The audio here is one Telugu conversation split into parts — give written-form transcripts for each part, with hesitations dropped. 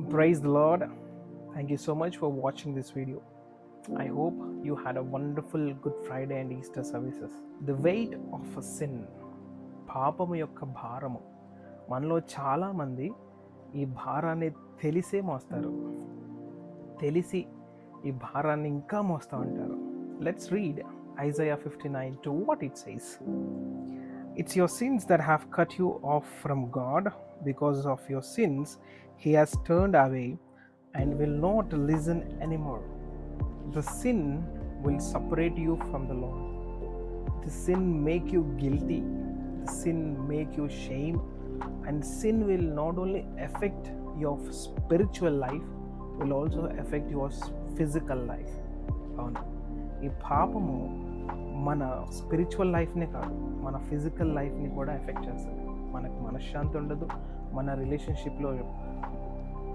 Praise the Lord. Thank you so much for watching this video. I hope you had a wonderful Good Friday and Easter services. The weight of a sin, పాపము యొక్క భారము. మనలో చాలామంది ఈ భారాన్ని తెలిసే మోస్తారు, తెలిసి ఈ భారాన్ని ఇంకా మోస్తూ ఉంటారు. Let's read Isaiah 59 to what it says. It's your sins that have cut you off from God. Because of your sins, He has turned away and will not listen anymore. The sin will separate you from the Lord. The sin make you guilty. The sin make you shame. And sin will not only affect your spiritual life, will also affect your physical life. అవును, ఈ పాపము మన స్పిరిచువల్ లైఫ్నే కాదు, మన ఫిజికల్ లైఫ్ని కూడా ఎఫెక్ట్ చేస్తుంది. మనకు మనశ్శాంతి ఉండదు, మన రిలేషన్షిప్లో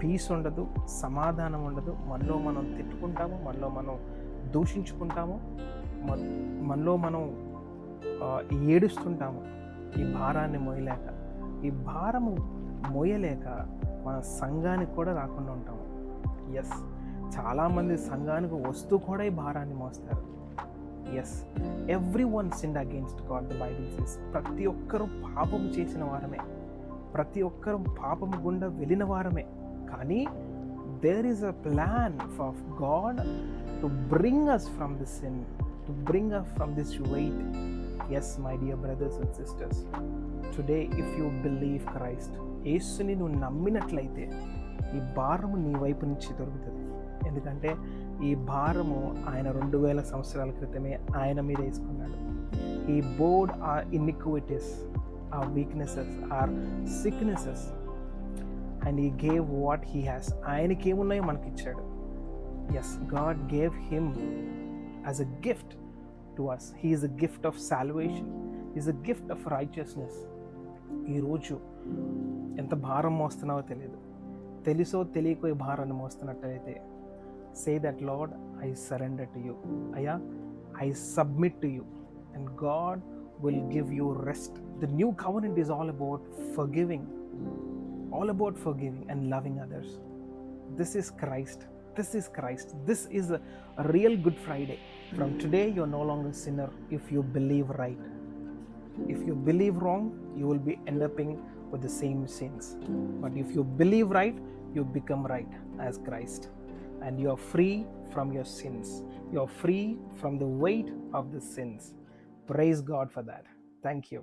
పీస్ ఉండదు, సమాధానం ఉండదు. మనలో మనం తిట్టుకుంటాము, మనలో మనం దూషించుకుంటాము, మనలో మనం ఏడుస్తుంటాము ఈ భారాన్ని మోయలేక. ఈ భారము మోయలేక మన సంఘానికి కూడా రాకుండా ఉంటాము. ఎస్, చాలామంది సంఘానికి వస్తూ కూడా ఈ భారాన్ని మోస్తారు. Yes, everyone sinned against God, the Bible says. ప్రతి ఒక్కరూ పాపము చేసిన వారమే, ప్రతి ఒక్కరూ పాపము గుండా వెళ్ళిన వారమే. కానీ there is a plan for God to bring us from this sin, to bring us from this weight. Yes my dear brothers and sisters, today if you believe Christ, యేసుని నువ్వు నమ్మినట్లయితే ఈ భారము నీ వైపు నుంచి దొరుకుతుంది. ఎందుకంటే ఈ భారము ఆయన 2000 సంవత్సరాల క్రితమే ఆయన మీద వేసుకున్నాడు. He bore our iniquities, our weaknesses, our sicknesses, and he gave what he has. ఆయనకి ఏమున్నాయో మనకి ఇచ్చాడు. Yes, God gave him as a gift to us. He is a gift of salvation, is a gift of righteousness. ఈరోజు ఎంత భారం మోస్తున్నావో తెలియదు, తెలుసో తెలియకో ఈ భారాన్ని మోస్తున్నట్టయితే say that, Lord, I surrender to you. Aya, I submit to you, and God will give you rest. The new covenant is all about forgiving, all about forgiving and loving others. This is Christ. This is Christ. This is a real Good Friday. From today, you're no longer a sinner if you believe right. If you believe wrong, you will be end up with the same sins. But if you believe right, you become right as Christ. And you are free from your sins. You are free from the weight of the sins. Praise God for that. Thank you.